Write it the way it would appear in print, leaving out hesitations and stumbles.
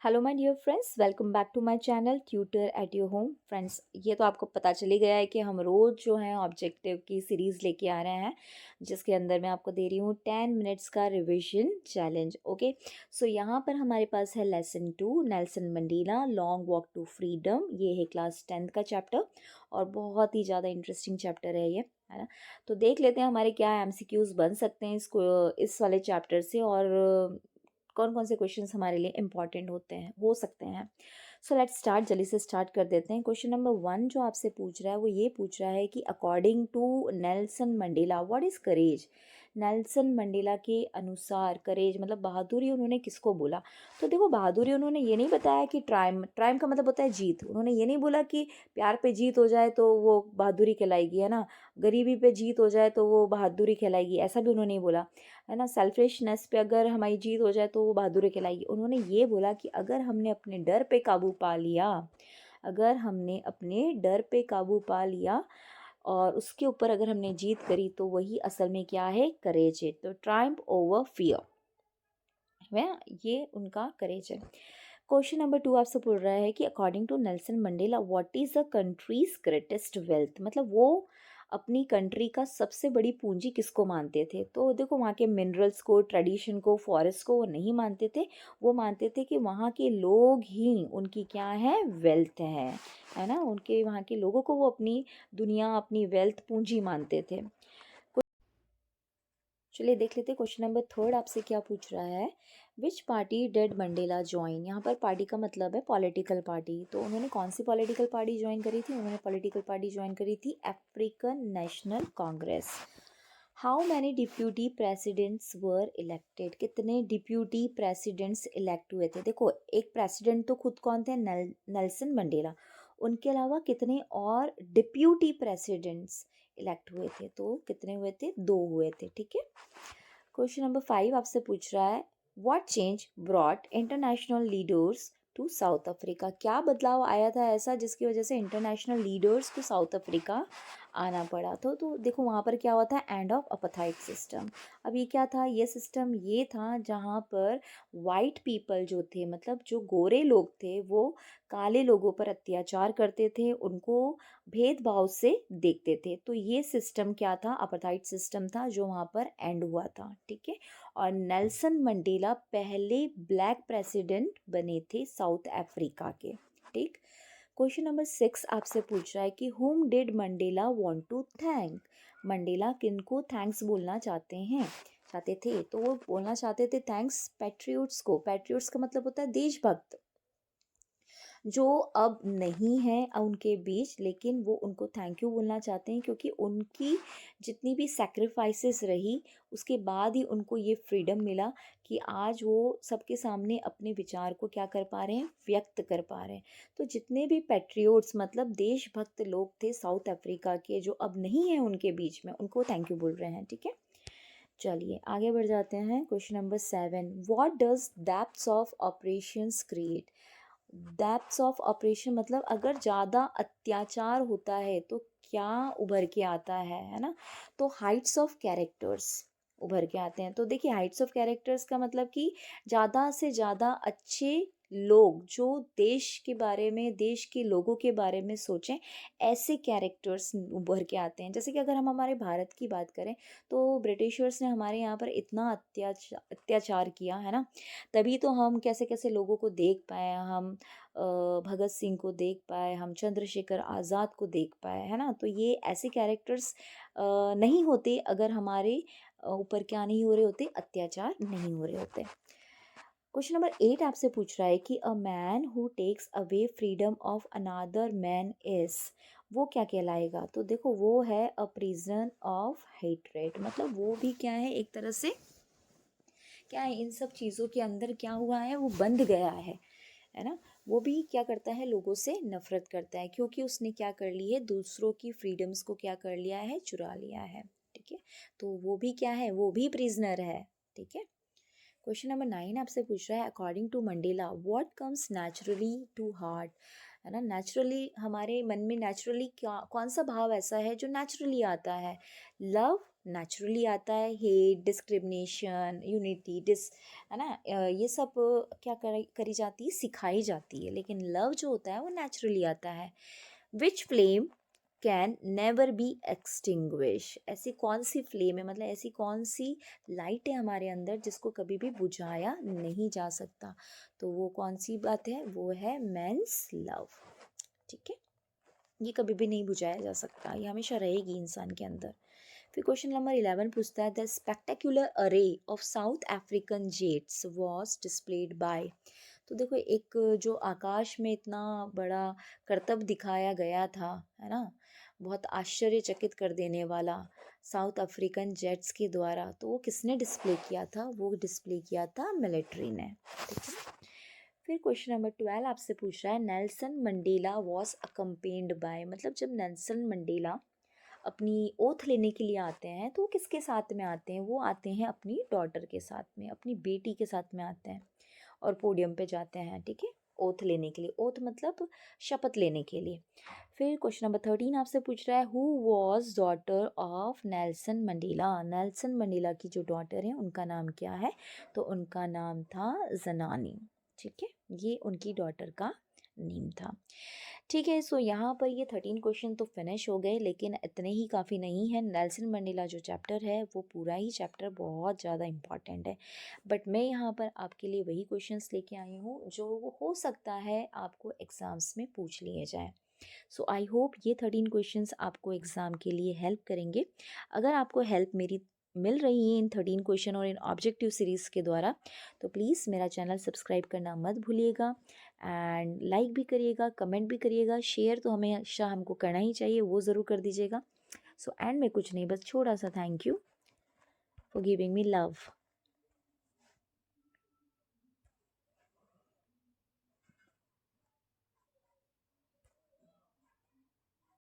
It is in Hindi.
Hello my dear friends, welcome back to my channel tutor at your home. Friends, ये तो आपको पता चल ही गया है कि हम रोज़ जो है ऑब्जेक्टिव की सीरीज़ लेके आ रहे हैं, जिसके अंदर मैं आपको दे रही हूँ 10 मिनट्स का रिवीजन चैलेंज। ओके, सो यहाँ पर हमारे पास है lesson 2 Nelson Mandela long walk to freedom. ये है क्लास 10th का चैप्टर और बहुत ही ज़्यादा इंटरेस्टिंग चैप्टर है ना। तो देख लेते हैं हमारे क्या एमसीक्यूज़ बन सकते हैं इसको इस वाले चैप्टर से, और कौन कौन से क्वेश्चंस हमारे लिए इंपॉर्टेंट होते हैं हो सकते हैं। सो लेट्स स्टार्ट, जल्दी से स्टार्ट कर देते हैं। क्वेश्चन नंबर 1 जो आपसे पूछ रहा है वो ये पूछ रहा है कि according to Nelson Mandela what is courage. Nelson Mandela के अनुसार करेज मतलब बहादुरी उन्होंने किसको बोला। तो देखो, बहादुरी उन्होंने ये नहीं बताया कि ट्राइम ट्राइम का मतलब होता है जीत। उन्होंने ये नहीं बोला कि प्यार पे जीत हो जाए तो वो बहादुरी कहलाएगी, है ना। गरीबी पे जीत हो जाए तो वो बहादुरी कहलाएगी, ऐसा भी उन्होंने नहीं बोला, है ना। सेल्फिशनेस पे अगर हमारी जीत हो जाए तो वो बहादुरी कहलाएगी। उन्होंने ये बोला कि अगर हमने अपने डर पे काबू पा लिया, अगर हमने अपने डर पे काबू पा लिया और उसके ऊपर अगर हमने जीत करी तो वही असल में क्या है, करेज है। तो ट्रायम्फ ओवर फियर है, ये उनका करेज है। क्वेश्चन नंबर 2 आपसे पूछ रहा है कि according to Nelson Mandela what is a country's greatest wealth. मतलब वो अपनी कंट्री का सबसे बड़ी पूंजी किसको मानते थे। तो देखो, वहाँ के मिनरल्स को, ट्रेडिशन को, फॉरेस्ट को वो नहीं मानते थे। वो मानते थे कि वहाँ के लोग ही उनकी क्या है, वेल्थ है ना। उनके वहाँ के लोगों को वो अपनी दुनिया, अपनी वेल्थ, पूंजी मानते थे। चलिए देख लेते हैं क्वेश्चन नंबर 3 आपसे क्या पूछ रहा है। विच पार्टी डेड मंडेला ज्वाइन। यहाँ पर पार्टी का मतलब है पॉलिटिकल पार्टी। तो उन्होंने कौन सी पॉलिटिकल पार्टी ज्वाइन करी थी। उन्होंने पॉलिटिकल पार्टी ज्वाइन करी थी African National Congress. How many deputy presidents were elected. कितने डिप्यूटी प्रेसिडेंट्स इलेक्ट हुए थे। देखो, एक प्रेसिडेंट तो खुद कौन थे, नेल्सन मंडेला। उनके अलावा कितने और डिप्यूटी प्रेसिडेंट्स इलेक्ट हुए थे। तो कितने हुए थे, 2 हुए थे। ठीक है। क्वेश्चन नंबर 5 आपसे पूछ रहा है what change brought international leaders to South Africa. क्या बदलाव आया था ऐसा जिसकी वजह से इंटरनेशनल लीडर्स को साउथ अफ्रीका आना पड़ा। तो देखो, वहाँ पर क्या हुआ था, एंड ऑफ अपाथाइड सिस्टम। अब ये क्या था, ये सिस्टम ये था जहाँ पर वाइट पीपल जो थे, मतलब जो गोरे लोग थे, वो काले लोगों पर अत्याचार करते थे, उनको भेदभाव से देखते थे। तो ये सिस्टम क्या था, अपार्थाइड सिस्टम था जो वहाँ पर एंड हुआ था। ठीक है। और नेल्सन मंडेला पहले ब्लैक प्रेसिडेंट बने थे साउथ अफ्रीका के। ठीक। क्वेश्चन नंबर 6 आपसे पूछ रहा है कि whom did Mandela want to thank. Mandela किनको थैंक्स बोलना चाहते थे। तो वो बोलना चाहते थे थैंक्स पैट्रियोट्स को। पैट्रियोट्स का मतलब होता है देशभक्त, जो अब नहीं है उनके बीच, लेकिन वो उनको थैंक यू बोलना चाहते हैं क्योंकि उनकी जितनी भी सेक्रीफाइसेस रही उसके बाद ही उनको ये फ्रीडम मिला कि आज वो सबके सामने अपने विचार को क्या कर पा रहे हैं, व्यक्त कर पा रहे हैं। तो जितने भी पैट्रियोट्स मतलब देशभक्त लोग थे साउथ अफ्रीका के, जो अब नहीं है उनके बीच में, उनको थैंक यू बोल रहे हैं। ठीक है। चलिए आगे बढ़ जाते हैं। Question number 7 what does depths of operations create. Depths of operation मतलब अगर ज़्यादा अत्याचार होता है तो क्या उभर के आता है ना। तो हाइट्स ऑफ कैरेक्टर्स उभर के आते हैं। तो देखिए, हाइट्स ऑफ कैरेक्टर्स का मतलब कि ज़्यादा से ज़्यादा अच्छे लोग जो देश के बारे में, देश के लोगों के बारे में सोचें, ऐसे कैरेक्टर्स उभर के आते हैं। जैसे कि अगर हम हमारे भारत की बात करें तो ब्रिटिशर्स ने हमारे यहाँ पर इतना अत्याचार किया, है ना। तभी तो हम कैसे कैसे लोगों को देख पाए, हम भगत सिंह को देख पाए, हम चंद्रशेखर आज़ाद को देख पाए, है ना। तो ये ऐसे कैरेक्टर्स नहीं होते अगर हमारे ऊपर क्या नहीं हो रहे होते, अत्याचार नहीं हो रहे होते। क्वेश्चन नंबर 8 आपसे पूछ रहा है कि a man who takes away freedom of another man is, वो क्या कहलाएगा। तो देखो, वो है अ प्रिजन ऑफ हेट्रेड। मतलब वो भी क्या है, एक तरह से क्या है, इन सब चीज़ों के अंदर क्या हुआ है, वो बंध गया है ना। वो भी क्या करता है, लोगों से नफरत करता है क्योंकि उसने क्या कर ली है, दूसरों की फ्रीडम्स को क्या कर लिया है, चुरा लिया है। ठीक है। तो वो भी क्या है, वो भी प्रिजनर है। ठीक है। क्वेश्चन नंबर 9 आपसे पूछ रहा है according to Mandela what comes naturally to heart, है ना। नेचुरली हमारे मन में नेचुरली क्या, कौन सा भाव ऐसा है जो नेचुरली आता है। लव, नेचुरली आता है। हेट, डिस्क्रिमिनेशन, यूनिटी, है ना, ये सब क्या करी जाती है, सिखाई जाती है। लेकिन लव जो होता है वो नेचुरली आता है। Which flame can never be extinguish, ऐसी कौन सी फ्लेम है, मतलब ऐसी कौन सी लाइट है हमारे अंदर जिसको कभी भी बुझाया नहीं जा सकता। तो वो कौन सी बात है, वो है मेंस लव। ठीक है, ये कभी भी नहीं बुझाया जा सकता, ये हमेशा रहेगी इंसान के अंदर। फिर क्वेश्चन नंबर 11 पूछता है, द स्पेक्टेक्युलर अरे of south African jets was displayed bye. तो देखो, एक जो आकाश में इतना बड़ा करतब दिखाया गया था, है ना, बहुत आश्चर्यचकित कर देने वाला, साउथ अफ्रीकन जेट्स के द्वारा, तो वो किसने डिस्प्ले किया था, वो डिस्प्ले किया था मिलिट्री ने। ठीक है। फिर क्वेश्चन नंबर 12 आपसे पूछ रहा है, Nelson Mandela was accompanied by, मतलब जब नेल्सन मंडेला अपनी ओथ लेने के लिए आते हैं तो वो किसके साथ में आते हैं, वो आते हैं अपनी डॉटर के साथ में, अपनी बेटी के साथ में आते हैं और पोडियम पे जाते हैं। ठीक है, ओथ लेने के लिए, ओथ मतलब शपथ लेने के लिए। फिर क्वेश्चन नंबर 13 आपसे पूछ रहा है, who was daughter of Nelson Mandela, Nelson Mandela की जो डॉटर है उनका नाम क्या है, तो उनका नाम था जनानी। ठीक है, ये उनकी डॉटर का नेम था। ठीक है, सो यहाँ पर ये 13 क्वेश्चन तो फिनिश हो गए, लेकिन इतने ही काफ़ी नहीं है। नेल्सन मंडेला जो चैप्टर है वो पूरा ही चैप्टर बहुत ज़्यादा इम्पॉर्टेंट है, बट मैं यहाँ पर आपके लिए वही क्वेश्चंस लेके आई हूँ जो हो सकता है आपको एग्ज़ाम्स में पूछ लिए जाए। सो आई होप ये 13 क्वेश्चंस आपको एग्ज़ाम के लिए हेल्प करेंगे। अगर आपको हेल्प मेरी मिल रही है इन 13 क्वेश्चन और इन ऑब्जेक्टिव सीरीज़ के द्वारा, तो प्लीज़ मेरा चैनल सब्सक्राइब करना मत भूलिएगा, एंड लाइक भी करिएगा, कमेंट भी करिएगा, शेयर तो हमेशा हमको करना ही चाहिए, वो ज़रूर कर दीजिएगा। सो एंड में कुछ नहीं, बस छोटा सा thank you for giving me love.